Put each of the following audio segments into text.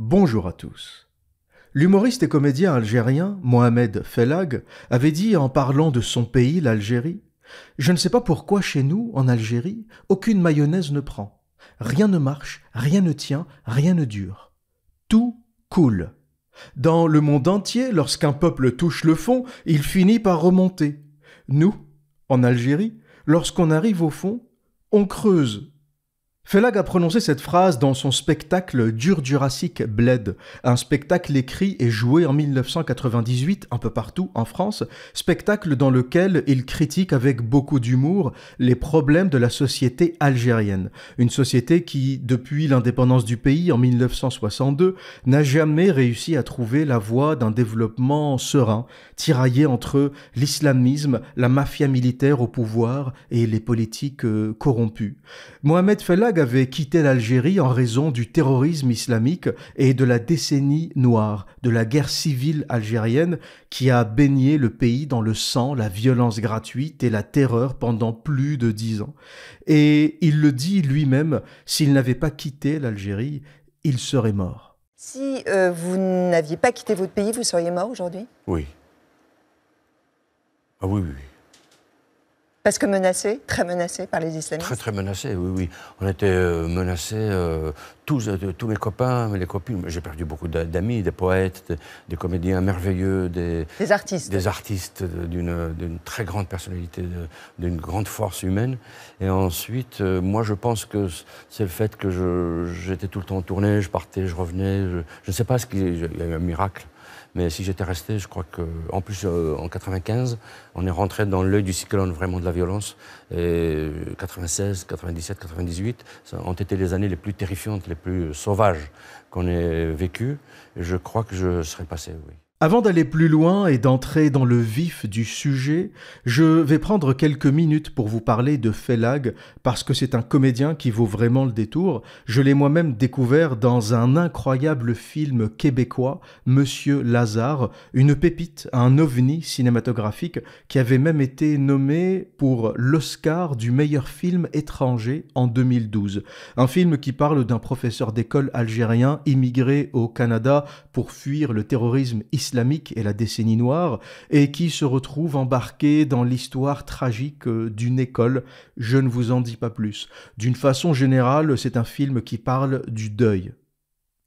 Bonjour à tous. L'humoriste et comédien algérien Mohamed Fellag avait dit en parlant de son pays, l'Algérie, « Je ne sais pas pourquoi chez nous, en Algérie, aucune mayonnaise ne prend. Rien ne marche, rien ne tient, rien ne dure. Tout coule. Dans le monde entier, lorsqu'un peuple touche le fond, il finit par remonter. Nous, en Algérie, lorsqu'on arrive au fond, on creuse. » Fellag a prononcé cette phrase dans son spectacle Dur Jurassique Bled, un spectacle écrit et joué en 1998 un peu partout en France, spectacle dans lequel il critique avec beaucoup d'humour les problèmes de la société algérienne, une société qui, depuis l'indépendance du pays en 1962, n'a jamais réussi à trouver la voie d'un développement serein, tiraillé entre l'islamisme, la mafia militaire au pouvoir et les politiques corrompus. Mohamed Fellag avait quitté l'Algérie en raison du terrorisme islamique et de la décennie noire, de la guerre civile algérienne qui a baigné le pays dans le sang, la violence gratuite et la terreur pendant plus de 10 ans. Et il le dit lui-même, s'il n'avait pas quitté l'Algérie, il serait mort. Si vous n'aviez pas quitté votre pays, vous seriez mort aujourd'hui? Oui. Ah oui, oui, oui. Parce que menacé, très menacé par les islamistes? Très, très menacé, oui, oui. On était menacés, tous mes copains, les copines. J'ai perdu beaucoup d'amis, des poètes, des comédiens merveilleux, des artistes. Des artistes d'une très grande personnalité, d'une grande force humaine. Et ensuite, moi, je pense que c'est le fait que j'étais tout le temps en tournée, je partais, je revenais. Je ne sais pas il y a eu un miracle. Mais si j'étais resté, je crois qu'en plus, en 95, on est rentré dans l'œil du cyclone vraiment de la violence. Et 96, 97, 98, ça ont été les années les plus terrifiantes, les plus sauvages qu'on ait vécues. Et je crois que je serais passé, oui. Avant d'aller plus loin et d'entrer dans le vif du sujet, je vais prendre quelques minutes pour vous parler de Fellag parce que c'est un comédien qui vaut vraiment le détour. Je l'ai moi-même découvert dans un incroyable film québécois, Monsieur Lazare, une pépite, un ovni cinématographique qui avait même été nommé pour l'Oscar du meilleur film étranger en 2012. Un film qui parle d'un professeur d'école algérien immigré au Canada pour fuir le terrorisme islamique et la décennie noire, et qui se retrouve embarqué dans l'histoire tragique d'une école. Je ne vous en dis pas plus. D'une façon générale, c'est un film qui parle du deuil.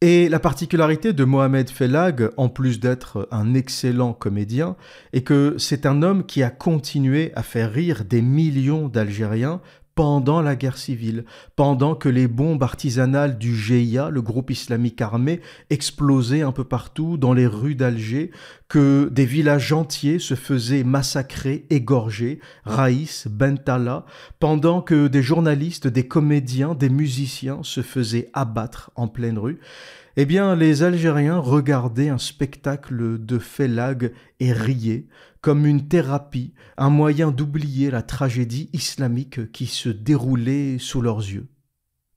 Et la particularité de Mohamed Fellag, en plus d'être un excellent comédien, est que c'est un homme qui a continué à faire rire des millions d'Algériens pendant la guerre civile, pendant que les bombes artisanales du GIA, le groupe islamique armé, explosaient un peu partout dans les rues d'Alger, que des villages entiers se faisaient massacrer, égorger, Raïs, Bentala, pendant que des journalistes, des comédiens, des musiciens se faisaient abattre en pleine rue. Eh bien, les Algériens regardaient un spectacle de Fellag et riaient, comme une thérapie, un moyen d'oublier la tragédie islamique qui se déroulait sous leurs yeux.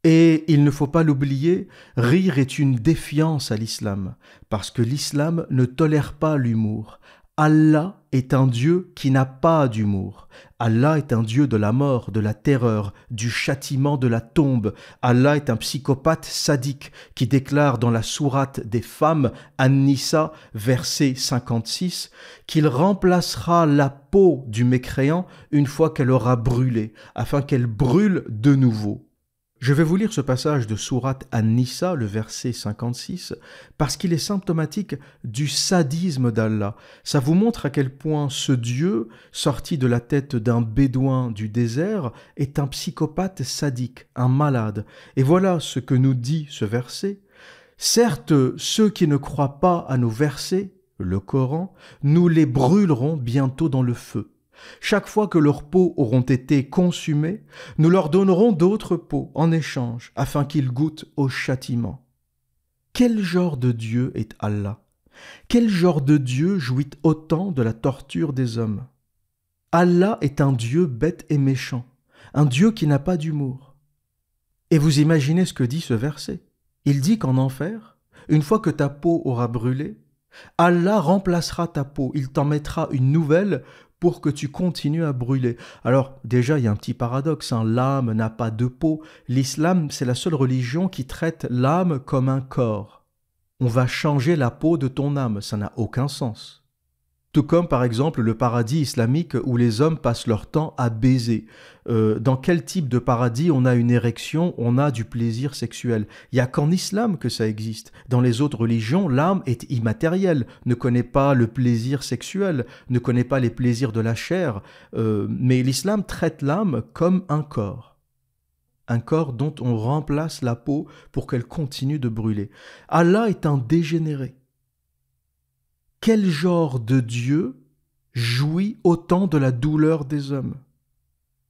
Et il ne faut pas l'oublier, rire est une défiance à l'islam, parce que l'islam ne tolère pas l'humour. Allah est un Dieu qui n'a pas d'humour. Allah est un Dieu de la mort, de la terreur, du châtiment de la tombe. Allah est un psychopathe sadique qui déclare dans la sourate des femmes, An-Nisa, verset 56, qu'il remplacera la peau du mécréant une fois qu'elle aura brûlé, afin qu'elle brûle de nouveau. Je vais vous lire ce passage de sourate An-Nisa, le verset 56, parce qu'il est symptomatique du sadisme d'Allah. Ça vous montre à quel point ce Dieu, sorti de la tête d'un bédouin du désert, est un psychopathe sadique, un malade. Et voilà ce que nous dit ce verset. « Certes, ceux qui ne croient pas à nos versets, le Coran, nous les brûlerons bientôt dans le feu. Chaque fois que leurs peaux auront été consumées, nous leur donnerons d'autres peaux en échange, afin qu'ils goûtent au châtiment. » Quel genre de Dieu est Allah? Quel genre de Dieu jouit autant de la torture des hommes? Allah est un Dieu bête et méchant, un Dieu qui n'a pas d'humour. Et vous imaginez ce que dit ce verset? Il dit qu'en enfer, une fois que ta peau aura brûlé, Allah remplacera ta peau, il t'en mettra une nouvelle pour que tu continues à brûler. Alors déjà, il y a un petit paradoxe, hein. L'âme n'a pas de peau. L'islam, c'est la seule religion qui traite l'âme comme un corps. On va changer la peau de ton âme, ça n'a aucun sens. Tout comme par exemple le paradis islamique où les hommes passent leur temps à baiser. Dans quel type de paradis on a une érection, on a du plaisir sexuel? Il n'y a qu'en islam que ça existe. Dans les autres religions, l'âme est immatérielle, ne connaît pas le plaisir sexuel, ne connaît pas les plaisirs de la chair. Mais l'islam traite l'âme comme un corps. Un corps dont on remplace la peau pour qu'elle continue de brûler. Allah est un dégénéré. Quel genre de Dieu jouit autant de la douleur des hommes?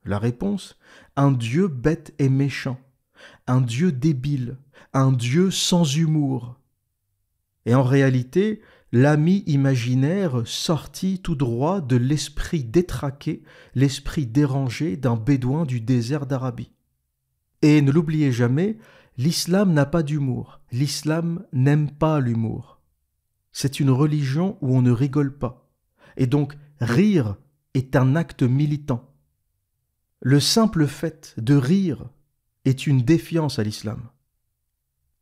La réponse, un Dieu bête et méchant, un Dieu débile, un Dieu sans humour. Et en réalité, l'ami imaginaire sorti tout droit de l'esprit détraqué, l'esprit dérangé d'un bédouin du désert d'Arabie. Et ne l'oubliez jamais, l'islam n'a pas d'humour, l'islam n'aime pas l'humour. C'est une religion où on ne rigole pas. Et donc, rire est un acte militant. Le simple fait de rire est une défiance à l'islam.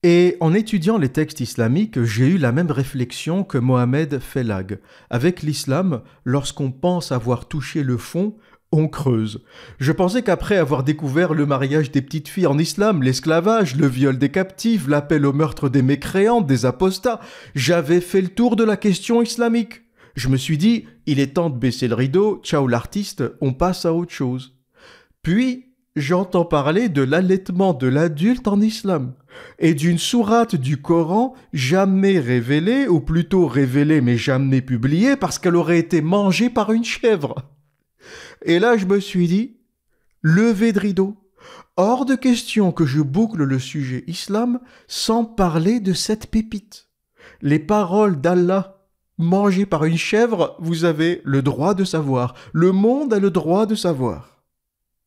Et en étudiant les textes islamiques, j'ai eu la même réflexion que Mohamed Felagh. Avec l'islam, lorsqu'on pense avoir touché le fond, on creuse. Je pensais qu'après avoir découvert le mariage des petites filles en islam, l'esclavage, le viol des captifs, l'appel au meurtre des mécréants, des apostats, j'avais fait le tour de la question islamique. Je me suis dit, il est temps de baisser le rideau, ciao l'artiste, on passe à autre chose. Puis, j'entends parler de l'allaitement de l'adulte en islam et d'une sourate du Coran jamais révélée, ou plutôt révélée mais jamais publiée parce qu'elle aurait été mangée par une chèvre. Et là, je me suis dit, levez de rideau. Hors de question que je boucle le sujet islam sans parler de cette pépite. Les paroles d'Allah mangées par une chèvre, vous avez le droit de savoir. Le monde a le droit de savoir.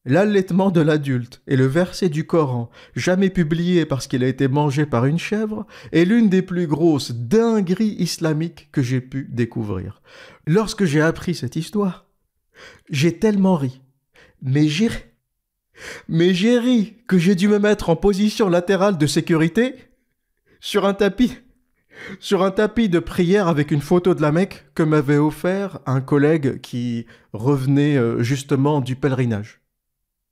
L'allaitement de l'adulte et le verset du Coran, jamais publié parce qu'il a été mangé par une chèvre, est l'une des plus grosses dingueries islamiques que j'ai pu découvrir. Lorsque j'ai appris cette histoire, j'ai tellement ri, mais j'ai ri que j'ai dû me mettre en position latérale de sécurité sur un tapis de prière avec une photo de la Mecque que m'avait offert un collègue qui revenait justement du pèlerinage.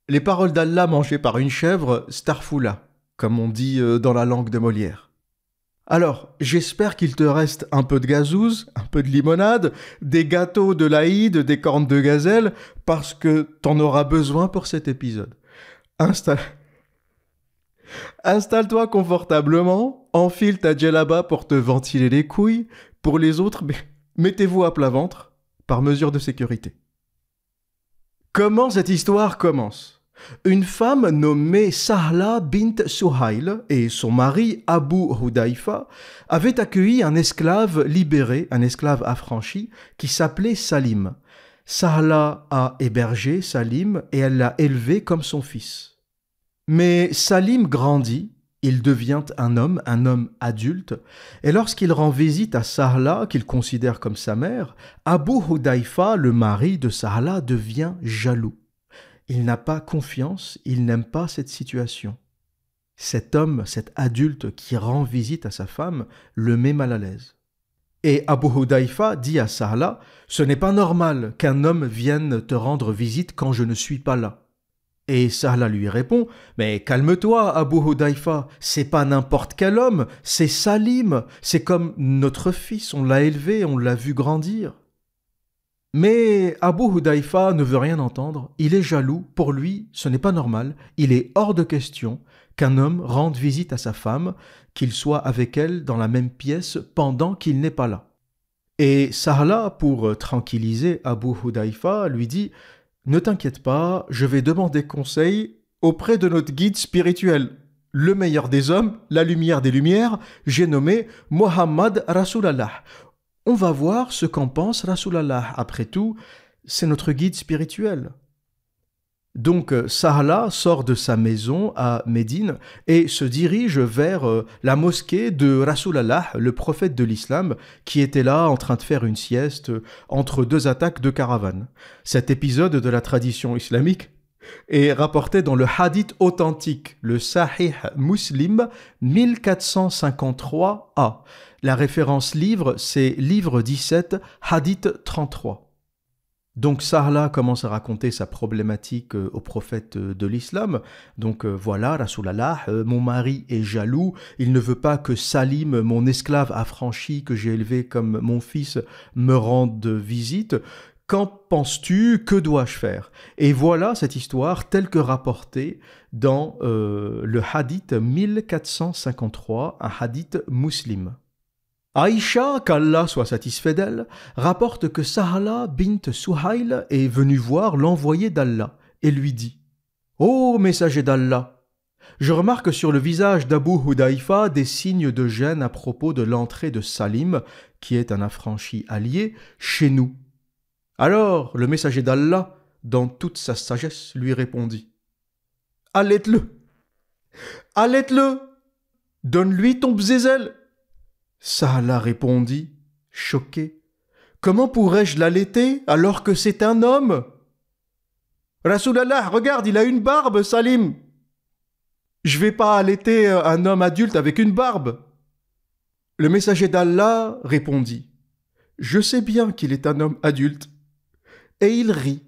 Les paroles d'Allah mangées par une chèvre, starfoula, comme on dit dans la langue de Molière. Alors, j'espère qu'il te reste un peu de gazouze, un peu de limonade, des gâteaux de l'Aïd, des cornes de gazelle, parce que t'en auras besoin pour cet épisode. Installe-toi confortablement, enfile ta djellaba pour te ventiler les couilles. Pour les autres, mettez-vous à plat ventre, par mesure de sécurité. Comment cette histoire commence ? Une femme nommée Sahla bint Suhail et son mari Abu Hudayfa avaient accueilli un esclave libéré, un esclave affranchi, qui s'appelait Salim. Sahla a hébergé Salim et elle l'a élevé comme son fils. Mais Salim grandit, il devient un homme adulte, et lorsqu'il rend visite à Sahla, qu'il considère comme sa mère, Abu Hudayfa, le mari de Sahla, devient jaloux. Il n'a pas confiance, il n'aime pas cette situation. Cet homme, cet adulte qui rend visite à sa femme, le met mal à l'aise. Et Abu Hudayfa dit à Sahla, « Ce n'est pas normal qu'un homme vienne te rendre visite quand je ne suis pas là. » Et Sahla lui répond, « Mais calme-toi, Abu Hudayfa, c'est pas n'importe quel homme, c'est Salim, c'est comme notre fils, on l'a élevé, on l'a vu grandir. » Mais Abu Hudayfa ne veut rien entendre, il est jaloux, pour lui ce n'est pas normal, il est hors de question qu'un homme rende visite à sa femme, qu'il soit avec elle dans la même pièce pendant qu'il n'est pas là. Et Sahla, pour tranquilliser Abu Hudayfa, lui dit « Ne t'inquiète pas, je vais demander conseil auprès de notre guide spirituel, le meilleur des hommes, la lumière des lumières, j'ai nommé Muhammad Rasulallah. On va voir ce qu'en pense Rasulallah. Après tout, c'est notre guide spirituel. » Donc Sahla sort de sa maison à Médine et se dirige vers la mosquée de Rasulallah, le prophète de l'islam, qui était là en train de faire une sieste entre deux attaques de caravanes. Cet épisode de la tradition islamique est rapporté dans le hadith authentique, le Sahih Muslim 1453a. La référence livre, c'est livre 17, hadith 33. Donc Sahla commence à raconter sa problématique au prophète de l'islam. Donc voilà, Rasulallah, mon mari est jaloux, il ne veut pas que Salim, mon esclave affranchi que j'ai élevé comme mon fils, me rende visite. Qu'en penses-tu? Que dois-je faire? Et voilà cette histoire telle que rapportée dans le hadith 1453, un hadith muslim. Aïcha, qu'Allah soit satisfait d'elle, rapporte que Sahla bint Suhail est venue voir l'envoyé d'Allah et lui dit « Ô messager d'Allah, je remarque sur le visage d'Abu Hudayfa des signes de gêne à propos de l'entrée de Salim, qui est un affranchi allié, chez nous. » Alors le messager d'Allah, dans toute sa sagesse, lui répondit « Allaite-le, allaite-le, donne-lui ton bzézel. » Sahla répondit, choqué, « Comment pourrais-je l'allaiter alors que c'est un homme ?»« Rasulallah, regarde, il a une barbe, Salim. Je vais pas allaiter un homme adulte avec une barbe. » Le messager d'Allah répondit, « Je sais bien qu'il est un homme adulte. » Et il rit.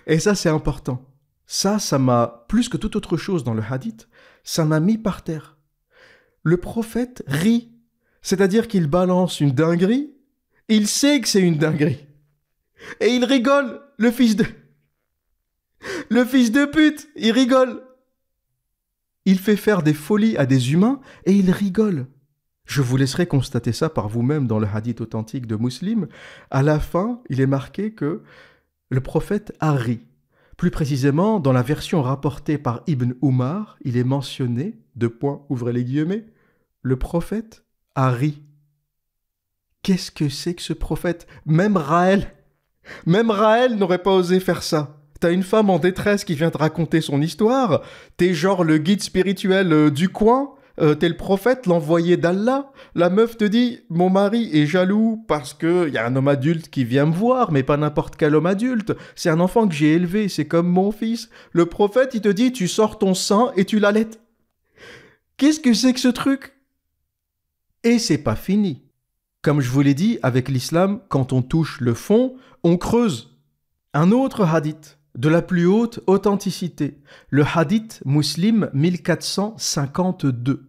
Et ça, c'est important. Ça m'a, plus que toute autre chose dans le hadith, ça m'a mis par terre. Le prophète rit. C'est-à-dire qu'il balance une dinguerie, il sait que c'est une dinguerie. Et il rigole, le fils de pute, il rigole. Il fait faire des folies à des humains et il rigole. Je vous laisserai constater ça par vous-même dans le hadith authentique de Muslim. À la fin, il est marqué que le prophète a ri. Plus précisément, dans la version rapportée par Ibn Umar, il est mentionné, ouvrez les guillemets, le prophète a ri. Qu'est-ce que c'est que ce prophète? Même Raël n'aurait pas osé faire ça. T'as une femme en détresse qui vient te raconter son histoire, t'es genre le guide spirituel du coin, t'es le prophète, l'envoyé d'Allah. La meuf te dit, mon mari est jaloux parce qu'il y a un homme adulte qui vient me voir, mais pas n'importe quel homme adulte. C'est un enfant que j'ai élevé, c'est comme mon fils. Le prophète, il te dit, tu sors ton sein et tu l'allaites. Qu'est-ce que c'est que ce truc? Et c'est pas fini. Comme je vous l'ai dit, avec l'islam, quand on touche le fond, on creuse. Un autre hadith, de la plus haute authenticité, le hadith Muslim 1452,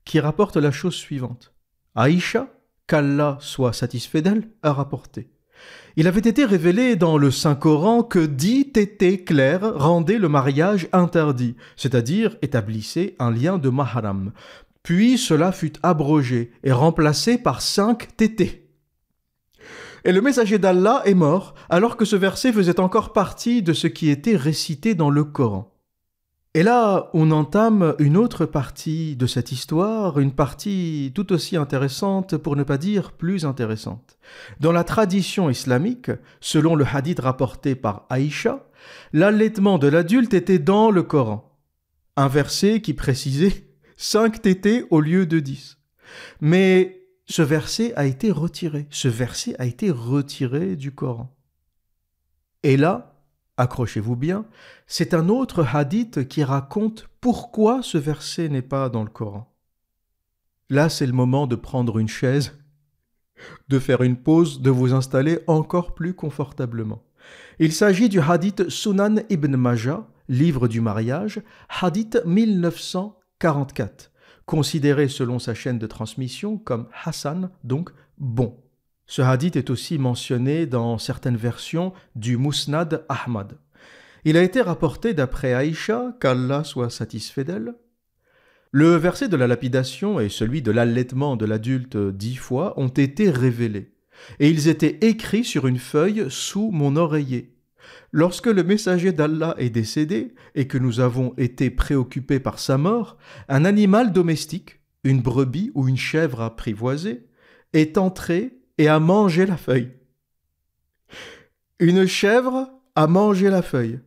qui rapporte la chose suivante. Aïcha, qu'Allah soit satisfait d'elle, a rapporté. Il avait été révélé dans le Saint-Coran que 10 tétés clairs rendaient le mariage interdit, c'est-à-dire établissaient un lien de mahram. Puis cela fut abrogé et remplacé par 5 tétés. Et le messager d'Allah est mort alors que ce verset faisait encore partie de ce qui était récité dans le Coran. Et là, on entame une autre partie de cette histoire, une partie tout aussi intéressante, pour ne pas dire plus intéressante. Dans la tradition islamique, selon le hadith rapporté par Aïcha, l'allaitement de l'adulte était dans le Coran. Un verset qui précisait 5 tétés au lieu de 10. Mais ce verset a été retiré. Ce verset a été retiré du Coran. Et là, accrochez-vous bien, c'est un autre hadith qui raconte pourquoi ce verset n'est pas dans le Coran. Là, c'est le moment de prendre une chaise, de faire une pause, de vous installer encore plus confortablement. Il s'agit du hadith Sunan ibn Majah, livre du mariage, hadith 1944, considéré selon sa chaîne de transmission comme Hassan, donc bon. Ce hadith est aussi mentionné dans certaines versions du Musnad Ahmad. Il a été rapporté d'après Aïcha, qu'Allah soit satisfait d'elle. Le verset de la lapidation et celui de l'allaitement de l'adulte 10 fois ont été révélés, et ils étaient écrits sur une feuille sous mon oreiller. Lorsque le messager d'Allah est décédé et que nous avons été préoccupés par sa mort, un animal domestique, une brebis ou une chèvre apprivoisée, est entré et a mangé la feuille. Une chèvre a mangé la feuille.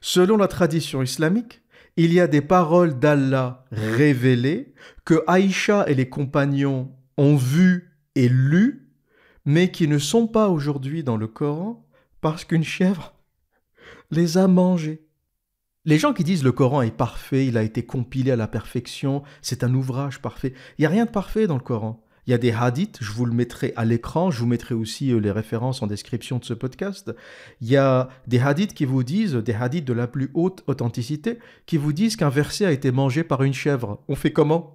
Selon la tradition islamique, il y a des paroles d'Allah révélées que Aïcha et les compagnons ont vues et lues, mais qui ne sont pas aujourd'hui dans le Coran parce qu'une chèvre les a mangées. Les gens qui disent le Coran est parfait, il a été compilé à la perfection, c'est un ouvrage parfait. Il n'y a rien de parfait dans le Coran. Il y a des hadiths, je vous le mettrai à l'écran, je vous mettrai aussi les références en description de ce podcast. Il y a des hadiths qui vous disent, des hadiths de la plus haute authenticité, qui vous disent qu'un verset a été mangé par une chèvre. On fait comment ?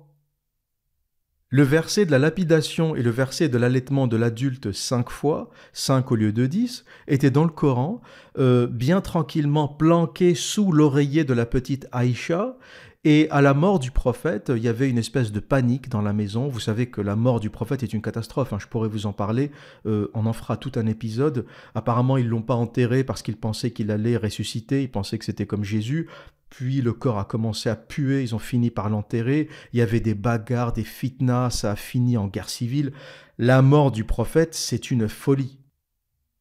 Le verset de la lapidation et le verset de l'allaitement de l'adulte 5 fois, 5 au lieu de 10, étaient dans le Coran, bien tranquillement planqués sous l'oreiller de la petite Aïcha. Et à la mort du prophète, il y avait une espèce de panique dans la maison. Vous savez que la mort du prophète est une catastrophe, hein. Je pourrais vous en parler, on en fera tout un épisode. Apparemment, ils ne l'ont pas enterré parce qu'ils pensaient qu'il allait ressusciter, ils pensaient que c'était comme Jésus. Puis le corps a commencé à puer, ils ont fini par l'enterrer. Il y avait des bagarres, des fitnas, ça a fini en guerre civile. La mort du prophète, c'est une folie.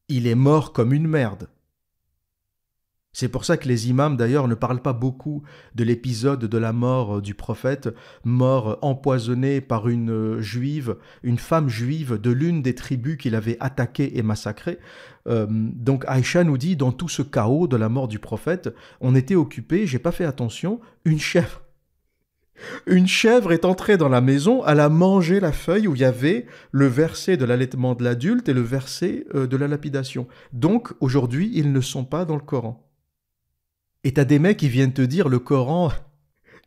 Il est mort comme une merde. C'est pour ça que les imams, d'ailleurs, ne parlent pas beaucoup de l'épisode de la mort du prophète, mort empoisonné par une femme juive de l'une des tribus qu'il avait attaquées et massacrées. Donc Aïcha nous dit, dans tout ce chaos de la mort du prophète, on était occupé, j'ai pas fait attention, une chèvre. Une chèvre est entrée dans la maison, elle a mangé la feuille où il y avait le verset de l'allaitement de l'adulte et le verset de la lapidation. Donc, aujourd'hui, ils ne sont pas dans le Coran. Et t'as des mecs qui viennent te dire le Coran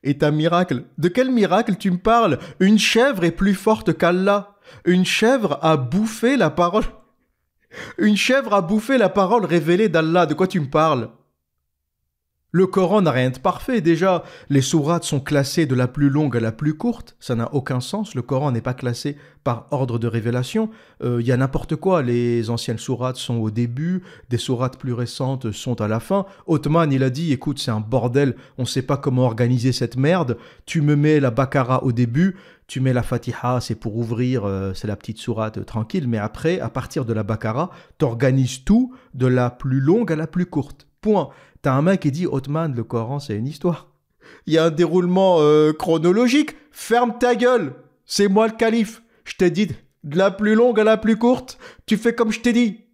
est un miracle. De quel miracle tu me parles ? Une chèvre est plus forte qu'Allah. Une chèvre a bouffé la parole. Une chèvre a bouffé la parole révélée d'Allah. De quoi tu me parles ? Le Coran n'a rien de parfait. Déjà, les sourates sont classées de la plus longue à la plus courte. Ça n'a aucun sens. Le Coran n'est pas classé par ordre de révélation. Il y a n'importe quoi. Les anciennes sourates sont au début. Des sourates plus récentes sont à la fin. Othman, il a dit, écoute, c'est un bordel. On ne sait pas comment organiser cette merde. Tu me mets la Baqara au début. Tu mets la Fatiha, c'est pour ouvrir, c'est la petite sourate tranquille. Mais après, à partir de la Baqara, t'organises tout de la plus longue à la plus courte. Point. T'as un mec qui dit, Othman, le Coran, c'est une histoire. Il y a un déroulement chronologique. Ferme ta gueule. C'est moi le calife. Je t'ai dit de la plus longue à la plus courte. Tu fais comme je t'ai dit.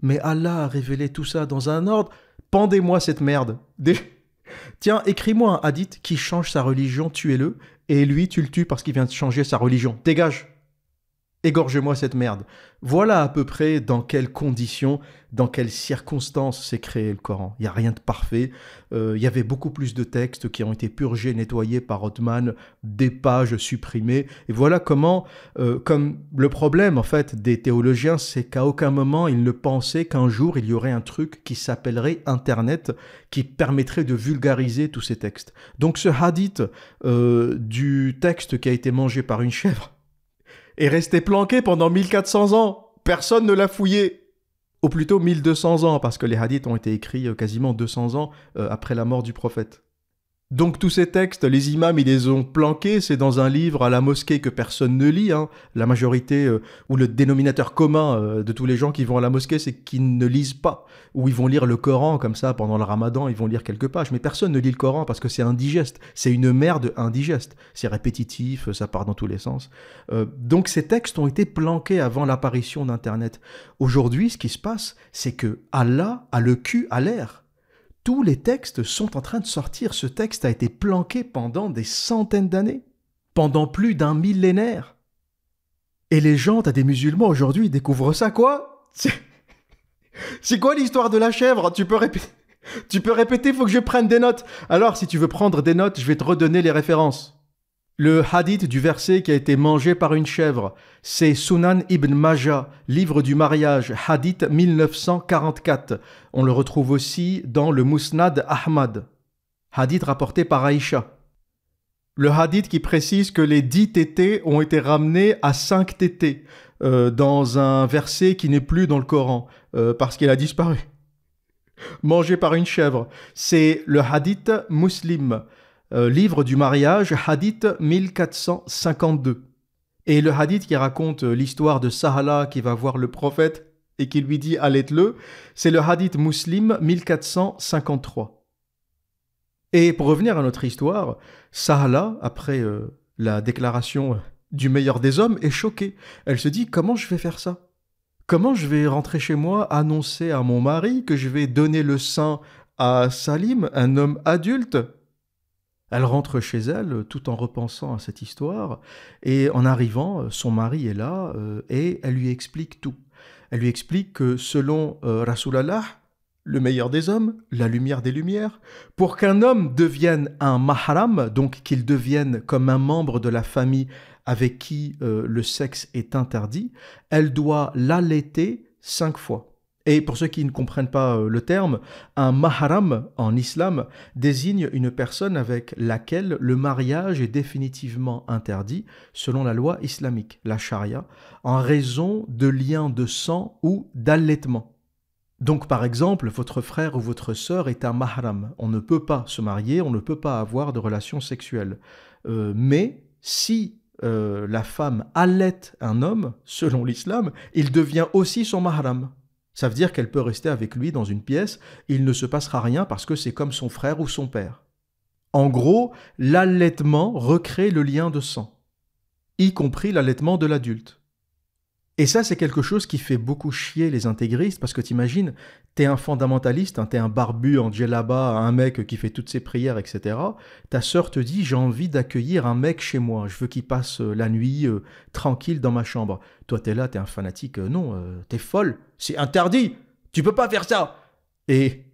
Mais Allah a révélé tout ça dans un ordre. Pendez-moi cette merde. Tiens, écris-moi un hadith qui change sa religion, tuez-le. Et lui, tu le tues parce qu'il vient de changer sa religion. Dégage. Égorgez-moi cette merde. Voilà à peu près dans quelles conditions, dans quelles circonstances s'est créé le Coran. Il n'y a rien de parfait. Il y avait beaucoup plus de textes qui ont été purgés, nettoyés par Othman, des pages supprimées. Et voilà comment, comme le problème en fait des théologiens, c'est qu'à aucun moment ils ne pensaient qu'un jour il y aurait un truc qui s'appellerait Internet, qui permettrait de vulgariser tous ces textes. Donc ce hadith du texte qui a été mangé par une chèvre, est resté planqué pendant 1400 ans. Personne ne l'a fouillé. Ou plutôt 1200 ans, parce que les hadiths ont été écrits quasiment 200 ans après la mort du prophète. Donc tous ces textes, les imams, ils les ont planqués, c'est dans un livre à la mosquée que personne ne lit. Hein. La majorité, ou le dénominateur commun de tous les gens qui vont à la mosquée, c'est qu'ils ne lisent pas. Ou ils vont lire le Coran, comme ça, pendant le ramadan, ils vont lire quelques pages. Mais personne ne lit le Coran parce que c'est indigeste. C'est une merde indigeste. C'est répétitif, ça part dans tous les sens. Donc ces textes ont été planqués avant l'apparition d'Internet. Aujourd'hui, ce qui se passe, c'est que Allah a le cul à l'air. Tous les textes sont en train de sortir. Ce texte a été planqué pendant des centaines d'années, pendant plus d'un millénaire. Et les gens, t'as des musulmans aujourd'hui, ils découvrent ça, quoi ? C'est quoi l'histoire de la chèvre ? Tu peux répéter, faut que je prenne des notes. Alors, si tu veux prendre des notes, je vais te redonner les références. Le hadith du verset qui a été mangé par une chèvre, c'est Sunan ibn Majah, livre du mariage, hadith 1944. On le retrouve aussi dans le Musnad Ahmad, hadith rapporté par Aïcha. Le hadith qui précise que les 10 tétés ont été ramenés à 5 tétés dans un verset qui n'est plus dans le Coran parce qu'il a disparu. Mangé par une chèvre, c'est le hadith Muslim. Livre du mariage, hadith 1452. Et le hadith qui raconte l'histoire de Sahala qui va voir le prophète et qui lui dit « allaite-le », c'est le hadith Muslim 1453. Et pour revenir à notre histoire, Sahala, après la déclaration du meilleur des hommes, est choquée. Elle se dit « comment je vais faire ça ? Comment je vais rentrer chez moi, annoncer à mon mari que je vais donner le sein à Salim, un homme adulte. Elle rentre chez elle tout en repensant à cette histoire et en arrivant, son mari est là et elle lui explique tout. Elle lui explique que selon Rasulallah, le meilleur des hommes, la lumière des lumières, pour qu'un homme devienne un mahram, donc qu'il devienne comme un membre de la famille avec qui le sexe est interdit, elle doit l'allaiter 5 fois. Et pour ceux qui ne comprennent pas le terme, un mahram en islam désigne une personne avec laquelle le mariage est définitivement interdit selon la loi islamique, la charia, en raison de liens de sang ou d'allaitement. Donc par exemple, votre frère ou votre sœur est un mahram. On ne peut pas se marier, on ne peut pas avoir de relations sexuelles. Mais si la femme allaite un homme, selon l'islam, il devient aussi son mahram. Ça veut dire qu'elle peut rester avec lui dans une pièce, il ne se passera rien parce que c'est comme son frère ou son père. En gros, l'allaitement recrée le lien de sang, y compris l'allaitement de l'adulte. Et ça, c'est quelque chose qui fait beaucoup chier les intégristes, parce que t'imagines, t'es un fondamentaliste, t'es un barbu en djellaba, un mec qui fait toutes ses prières, etc. Ta sœur te dit, j'ai envie d'accueillir un mec chez moi, je veux qu'il passe la nuit tranquille dans ma chambre. Toi, t'es là, t'es un fanatique, non, t'es folle, c'est interdit, tu peux pas faire ça. Et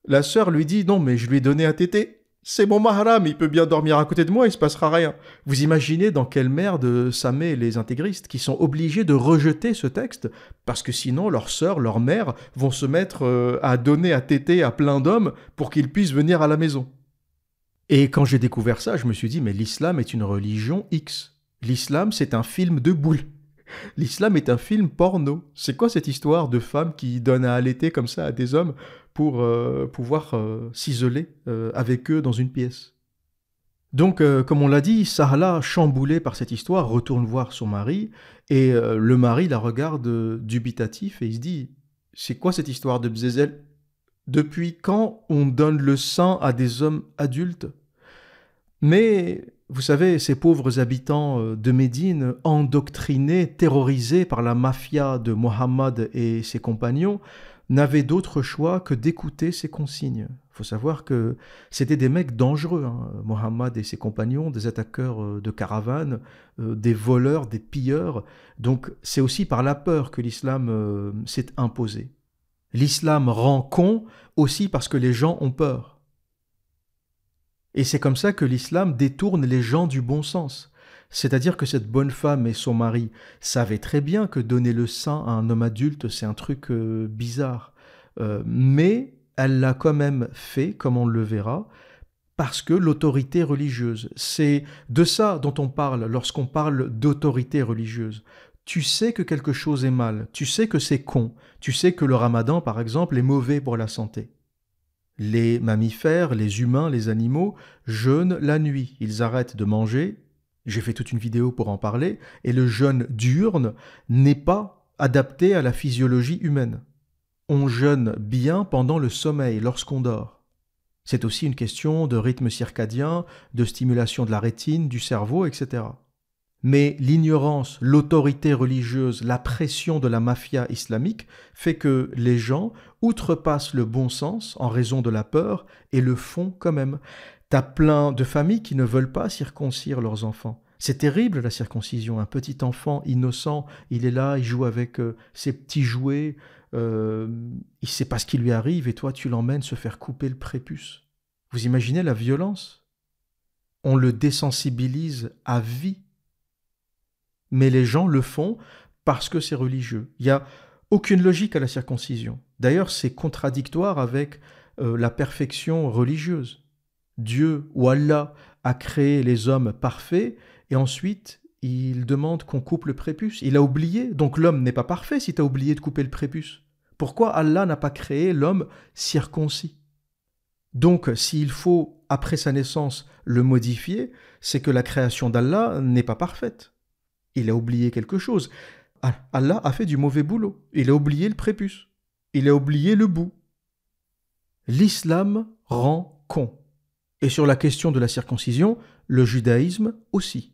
la sœur lui dit, non, mais je lui ai donné un tété. C'est mon mahram, il peut bien dormir à côté de moi, il se passera rien. Vous imaginez dans quelle merde ça met les intégristes qui sont obligés de rejeter ce texte parce que sinon leurs sœurs, leurs mères vont se mettre à donner à téter à plein d'hommes pour qu'ils puissent venir à la maison. Et quand j'ai découvert ça, je me suis dit mais l'islam est une religion X. L'islam c'est un film de boules. L'islam est un film porno. C'est quoi cette histoire de femmes qui donnent à allaiter comme ça à des hommes pour pouvoir s'isoler avec eux dans une pièce? Donc, comme on l'a dit, Sahla, chamboulée par cette histoire, retourne voir son mari et le mari la regarde dubitatif et il se dit « C'est quoi cette histoire de bzézel? Depuis quand on donne le sang à des hommes adultes ?» Mais, vous savez, ces pauvres habitants de Médine, endoctrinés, terrorisés par la mafia de Mohammed et ses compagnons, n'avaient d'autre choix que d'écouter ses consignes. Il faut savoir que c'était des mecs dangereux, hein. Mohammed et ses compagnons, des attaqueurs de caravanes, des voleurs, des pilleurs. Donc c'est aussi par la peur que l'islam s'est imposé. L'islam rend con aussi parce que les gens ont peur. Et c'est comme ça que l'islam détourne les gens du bon sens. C'est-à-dire que cette bonne femme et son mari savaient très bien que donner le sein à un homme adulte, c'est un truc bizarre. Mais elle l'a quand même fait, comme on le verra, parce que l'autorité religieuse, c'est de ça dont on parle lorsqu'on parle d'autorité religieuse. Tu sais que quelque chose est mal, tu sais que c'est con, tu sais que le ramadan, par exemple, est mauvais pour la santé. Les mammifères, les humains, les animaux jeûnent la nuit. Ils arrêtent de manger. J'ai fait toute une vidéo pour en parler. Et le jeûne diurne n'est pas adapté à la physiologie humaine. On jeûne bien pendant le sommeil, lorsqu'on dort. C'est aussi une question de rythme circadien, de stimulation de la rétine, du cerveau, etc. Mais l'ignorance, l'autorité religieuse, la pression de la mafia islamique fait que les gens outrepassent le bon sens en raison de la peur et le font quand même. T'as plein de familles qui ne veulent pas circoncire leurs enfants. C'est terrible la circoncision. Un petit enfant innocent, il est là, il joue avec ses petits jouets, il sait pas ce qui lui arrive et toi tu l'emmènes se faire couper le prépuce. Vous imaginez la violence? On le désensibilise à vie. Mais les gens le font parce que c'est religieux. Il n'y a aucune logique à la circoncision. D'ailleurs, c'est contradictoire avec la perfection religieuse. Dieu ou Allah a créé les hommes parfaits et ensuite il demande qu'on coupe le prépuce. Il a oublié, donc l'homme n'est pas parfait si tu as oublié de couper le prépuce. Pourquoi Allah n'a pas créé l'homme circoncis? Donc, s'il faut, après sa naissance, le modifier, c'est que la création d'Allah n'est pas parfaite. Il a oublié quelque chose. Allah a fait du mauvais boulot. Il a oublié le prépuce. Il a oublié le bout. L'islam rend con. Et sur la question de la circoncision, le judaïsme aussi.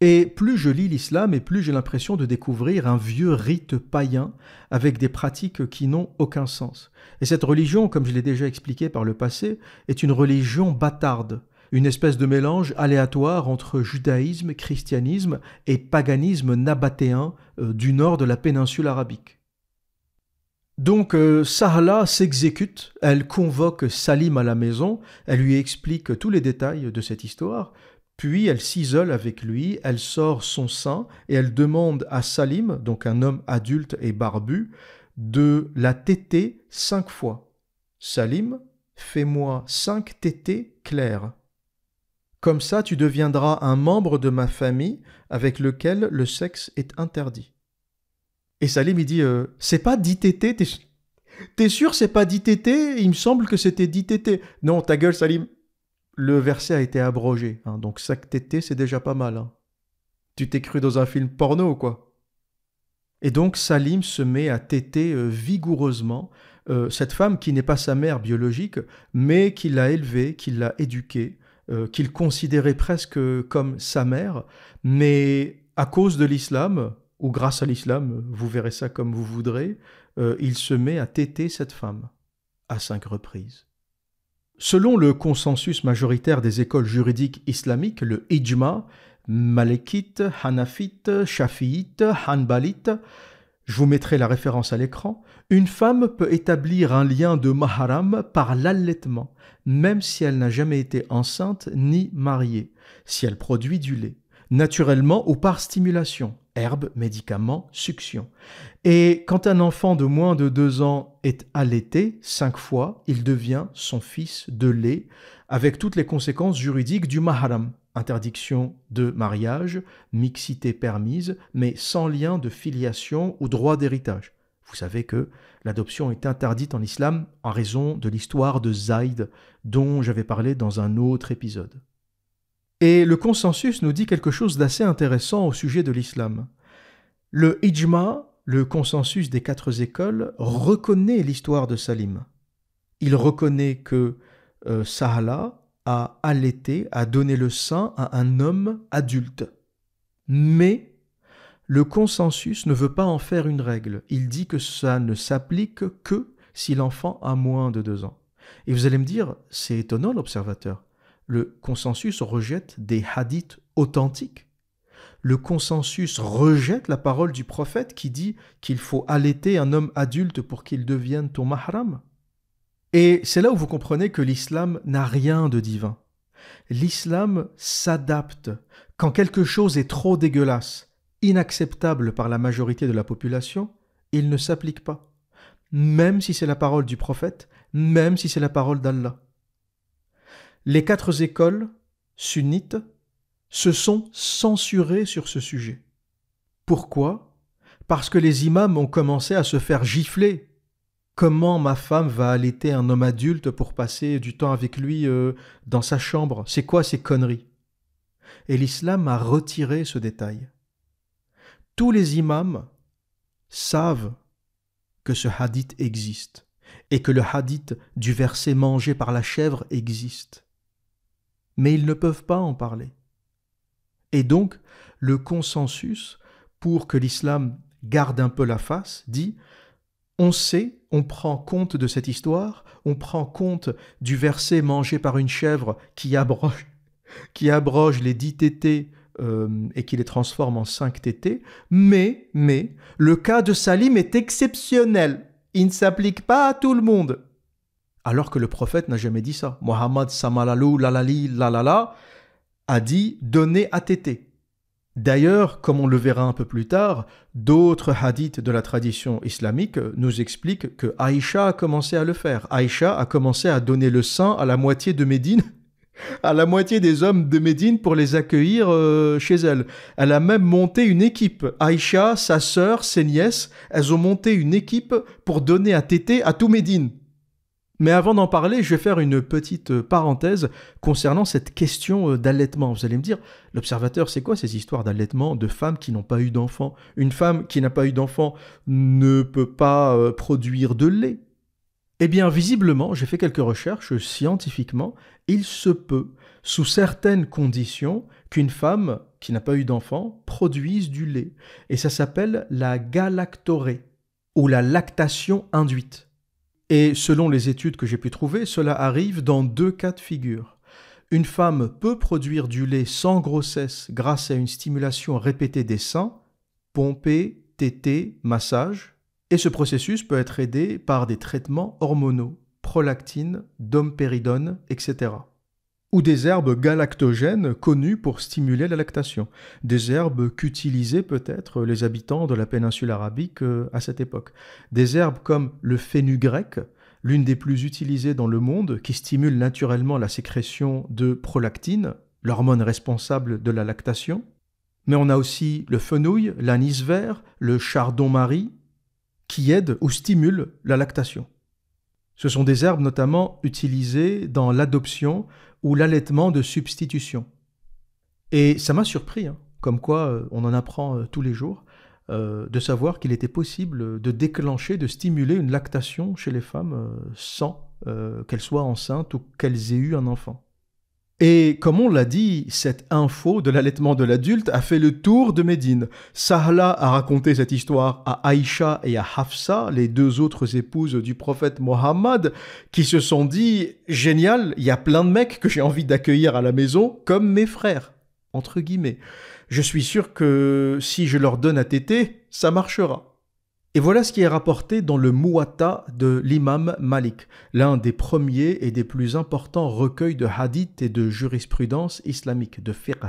Et plus je lis l'islam et plus j'ai l'impression de découvrir un vieux rite païen avec des pratiques qui n'ont aucun sens. Et cette religion, comme je l'ai déjà expliqué par le passé, est une religion bâtarde, une espèce de mélange aléatoire entre judaïsme, christianisme et paganisme nabatéen du nord de la péninsule arabique. Donc Sahla s'exécute, elle convoque Salim à la maison, elle lui explique tous les détails de cette histoire, puis elle s'isole avec lui, elle sort son sein et elle demande à Salim, donc un homme adulte et barbu, de la téter 5 fois. Salim, fais-moi 5 tétés clairs. Comme ça, tu deviendras un membre de ma famille avec lequel le sexe est interdit. Et Salim, il dit, c'est pas 10 tétés, t'es sûr c'est pas 10 tétés? Il me semble que c'était 10 tétés. Non, ta gueule, Salim. Le verset a été abrogé, hein, donc 5 tétés, c'est déjà pas mal. Hein. Tu t'es cru dans un film porno, quoi. Et donc Salim se met à téter vigoureusement cette femme qui n'est pas sa mère biologique, mais qui l'a élevée, qui l'a éduquée, qu'il considérait presque comme sa mère, mais à cause de l'islam, ou grâce à l'islam, vous verrez ça comme vous voudrez, il se met à téter cette femme à 5 reprises. Selon le consensus majoritaire des écoles juridiques islamiques, le ijma, malékite, hanafite, shafiite, hanbalite, je vous mettrai la référence à l'écran, une femme peut établir un lien de maharam par l'allaitement, même si elle n'a jamais été enceinte ni mariée, si elle produit du lait, naturellement ou par stimulation, herbes, médicaments, succion. Et quand un enfant de moins de 2 ans est allaité 5 fois, il devient son fils de lait, avec toutes les conséquences juridiques du maharam. Interdiction de mariage, mixité permise, mais sans lien de filiation ou droit d'héritage. Vous savez que l'adoption est interdite en islam en raison de l'histoire de Zayd, dont j'avais parlé dans un autre épisode. Et le consensus nous dit quelque chose d'assez intéressant au sujet de l'islam. Le ijma, le consensus des 4 écoles, reconnaît l'histoire de Salim. Il reconnaît que Sahla a allaité, a donné le sein à un homme adulte. Mais le consensus ne veut pas en faire une règle. Il dit que ça ne s'applique que si l'enfant a moins de 2 ans. Et vous allez me dire, c'est étonnant l'observateur. Le consensus rejette des hadiths authentiques. Le consensus rejette la parole du prophète qui dit qu'il faut allaiter un homme adulte pour qu'il devienne ton mahram. Et c'est là où vous comprenez que l'islam n'a rien de divin. L'islam s'adapte. Quand quelque chose est trop dégueulasse, inacceptable par la majorité de la population, il ne s'applique pas. Même si c'est la parole du prophète, même si c'est la parole d'Allah. Les 4 écoles sunnites se sont censurées sur ce sujet. Pourquoi? Parce que les imams ont commencé à se faire gifler. Comment ma femme va allaiter un homme adulte pour passer du temps avec lui dans sa chambre? C'est quoi ces conneries? Et l'islam a retiré ce détail. Tous les imams savent que ce hadith existe et que le hadith du verset mangé par la chèvre existe. Mais ils ne peuvent pas en parler. Et donc, le consensus, pour que l'islam garde un peu la face, dit « On sait, on prend compte de cette histoire, on prend compte du verset mangé par une chèvre qui abroge les 10 tétés et qui les transforme en 5 tétés, mais le cas de Salim est exceptionnel. Il ne s'applique pas à tout le monde. » Alors que le prophète n'a jamais dit ça. Mohammed Samalalou Lalali Lalala a dit « donner à téter ». D'ailleurs, comme on le verra un peu plus tard, d'autres hadiths de la tradition islamique nous expliquent que Aïcha a commencé à le faire. Aïcha a commencé à donner le sein à la moitié de Médine, à la moitié des hommes de Médine pour les accueillir chez elle. Elle a même monté une équipe. Aïcha, sa sœur, ses nièces, elles ont monté une équipe pour donner à téter à tout Médine. Mais avant d'en parler, je vais faire une petite parenthèse concernant cette question d'allaitement. Vous allez me dire, l'observateur, c'est quoi ces histoires d'allaitement de femmes qui n'ont pas eu d'enfants? Une femme qui n'a pas eu d'enfant ne peut pas produire de lait. Eh bien, visiblement, j'ai fait quelques recherches scientifiquement, il se peut, sous certaines conditions, qu'une femme qui n'a pas eu d'enfant produise du lait. Et ça s'appelle la galactorrhée, ou la lactation induite. Et selon les études que j'ai pu trouver, cela arrive dans 2 cas de figure. Une femme peut produire du lait sans grossesse grâce à une stimulation répétée des seins, pompée, tétée, massage, et ce processus peut être aidé par des traitements hormonaux, prolactine, domperidone, etc. Ou des herbes galactogènes connues pour stimuler la lactation, des herbes qu'utilisaient peut-être les habitants de la péninsule arabique à cette époque. Des herbes comme le fenugrec, l'une des plus utilisées dans le monde, qui stimule naturellement la sécrétion de prolactine, l'hormone responsable de la lactation. Mais on a aussi le fenouil, l'anis vert, le chardon-marie, qui aident ou stimulent la lactation. Ce sont des herbes notamment utilisées dans l'adoption ou l'allaitement de substitution. Et ça m'a surpris, comme quoi on en apprend tous les jours, de savoir qu'il était possible de déclencher, de stimuler une lactation chez les femmes sans qu'elles soient enceintes ou qu'elles aient eu un enfant. Et comme on l'a dit, cette info de l'allaitement de l'adulte a fait le tour de Médine. Sahla a raconté cette histoire à Aïcha et à Hafsa, les 2 autres épouses du prophète Mohammed, qui se sont dit « Génial, il y a plein de mecs que j'ai envie d'accueillir à la maison comme mes frères », entre guillemets. Je suis sûr que si je leur donne à téter, ça marchera. Et voilà ce qui est rapporté dans le Muwatta de l'imam Malik, l'un des premiers et des plus importants recueils de hadith et de jurisprudence islamique, de fiqh,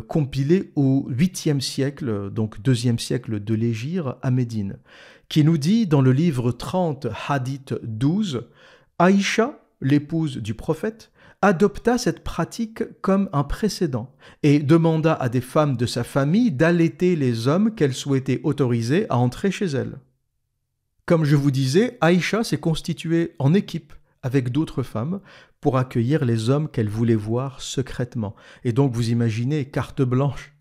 compilé au 8e siècle, donc 2e siècle de l'Hégire, à Médine, qui nous dit dans le livre 30, hadith 12, « Aïcha, l'épouse du prophète, adopta cette pratique comme un précédent et demanda à des femmes de sa famille d'allaiter les hommes qu'elle souhaitait autoriser à entrer chez elle. Comme je vous disais, Aïcha s'est constituée en équipe avec d'autres femmes pour accueillir les hommes qu'elle voulait voir secrètement. Et donc vous imaginez, carte blanche.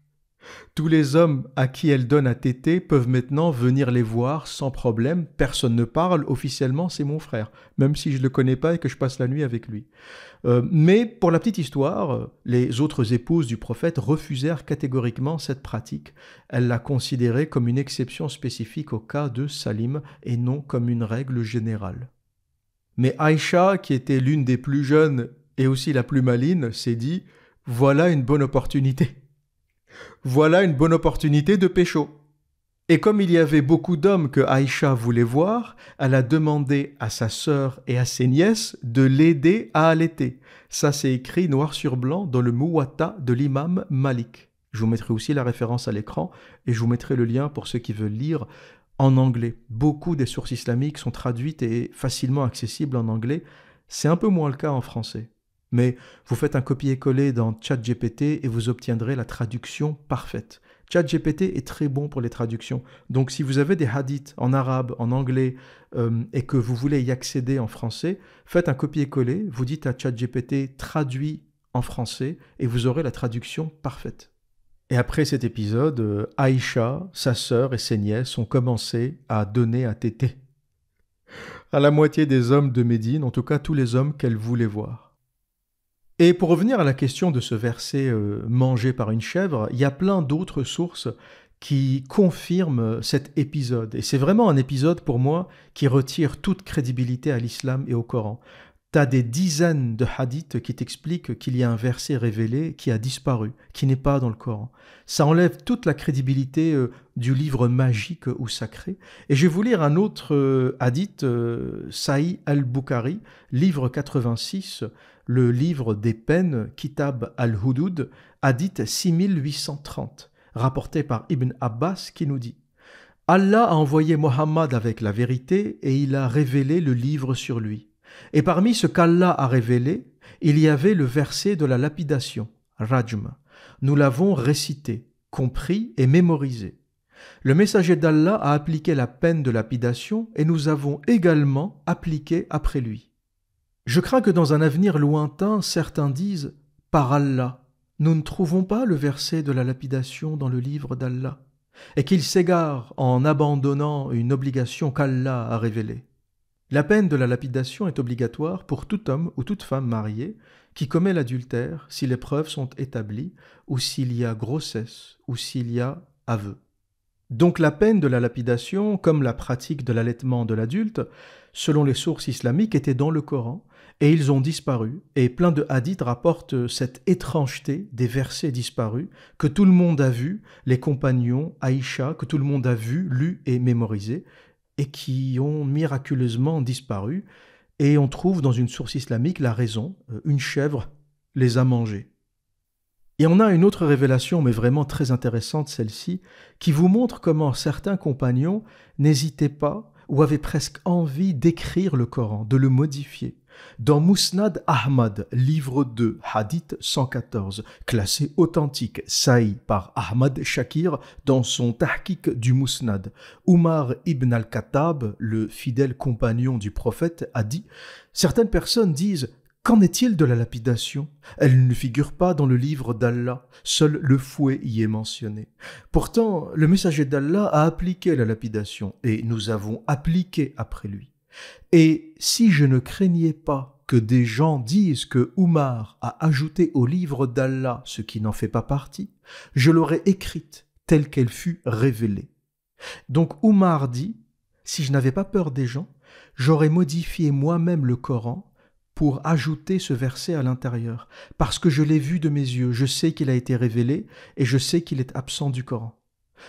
Tous les hommes à qui elle donne à téter peuvent maintenant venir les voir sans problème. Personne ne parle, officiellement c'est mon frère, même si je ne le connais pas et que je passe la nuit avec lui. Mais pour la petite histoire, les autres épouses du prophète refusèrent catégoriquement cette pratique. Elles la considéraient comme une exception spécifique au cas de Salim et non comme une règle générale. Mais Aïcha, qui était l'une des plus jeunes et aussi la plus maligne, s'est dit « Voilà une bonne opportunité ». Voilà une bonne opportunité de pécho. Et comme il y avait beaucoup d'hommes que Aïcha voulait voir, elle a demandé à sa sœur et à ses nièces de l'aider à allaiter. Ça, c'est écrit noir sur blanc dans le Muwatta de l'imam Malik. Je vous mettrai aussi la référence à l'écran et je vous mettrai le lien pour ceux qui veulent lire en anglais. Beaucoup des sources islamiques sont traduites et facilement accessibles en anglais. C'est un peu moins le cas en français. Mais vous faites un copier-coller dans ChatGPT et vous obtiendrez la traduction parfaite. ChatGPT est très bon pour les traductions. Donc si vous avez des hadiths en arabe, en anglais, et que vous voulez y accéder en français, faites un copier-coller, vous dites à ChatGPT « traduit en français » et vous aurez la traduction parfaite. Et après cet épisode, Aïcha, sa sœur et ses nièces ont commencé à donner à téter à la moitié des hommes de Médine, en tout cas tous les hommes qu'elle voulait voir. Et pour revenir à la question de ce verset mangé par une chèvre, il y a plein d'autres sources qui confirment cet épisode. Et c'est vraiment un épisode pour moi qui retire toute crédibilité à l'islam et au Coran. T'as des dizaines de hadiths qui t'expliquent qu'il y a un verset révélé qui a disparu, qui n'est pas dans le Coran. Ça enlève toute la crédibilité du livre magique ou sacré. Et je vais vous lire un autre hadith, Sahih al-Bukhari, livre 86, le livre des peines, Kitab al-Hudud, hadith 6830, rapporté par Ibn Abbas qui nous dit « Allah a envoyé Mohammed avec la vérité et il a révélé le livre sur lui. Et parmi ce qu'Allah a révélé, il y avait le verset de la lapidation, Rajm. Nous l'avons récité, compris et mémorisé. Le messager d'Allah a appliqué la peine de lapidation et nous avons également appliqué après lui. Je crains que dans un avenir lointain, certains disent « Par Allah, nous ne trouvons pas le verset de la lapidation dans le livre d'Allah, et qu'ils s'égarent en abandonnant une obligation qu'Allah a révélée. » La peine de la lapidation est obligatoire pour tout homme ou toute femme mariée qui commet l'adultère si les preuves sont établies ou s'il y a grossesse ou s'il y a aveu. Donc la peine de la lapidation, comme la pratique de l'allaitement de l'adulte, selon les sources islamiques, était dans le Coran, et ils ont disparu, et plein de hadiths rapportent cette étrangeté des versets disparus que tout le monde a vu, les compagnons, Aïcha, que tout le monde a vu, lu et mémorisé, et qui ont miraculeusement disparu, et on trouve dans une source islamique la raison, une chèvre les a mangés. Et on a une autre révélation, mais vraiment très intéressante, celle-ci, qui vous montre comment certains compagnons n'hésitaient pas ou avaient presque envie d'écrire le Coran, de le modifier. Dans Musnad Ahmad, livre 2, hadith 114, classé authentique, sahih par Ahmad Shakir dans son tahqiq du Musnad, Umar ibn al-Khattab, le fidèle compagnon du prophète, a dit « Certaines personnes disent « Qu'en est-il de la lapidation ? Elle ne figure pas dans le livre d'Allah, seul le fouet y est mentionné. Pourtant, le messager d'Allah a appliqué la lapidation, et nous avons appliqué après lui. Et si je ne craignais pas que des gens disent que Umar a ajouté au livre d'Allah ce qui n'en fait pas partie, je l'aurais écrite telle qu'elle fut révélée. » Donc Umar dit, si je n'avais pas peur des gens, j'aurais modifié moi-même le Coran pour ajouter ce verset à l'intérieur, parce que je l'ai vu de mes yeux, je sais qu'il a été révélé et je sais qu'il est absent du Coran.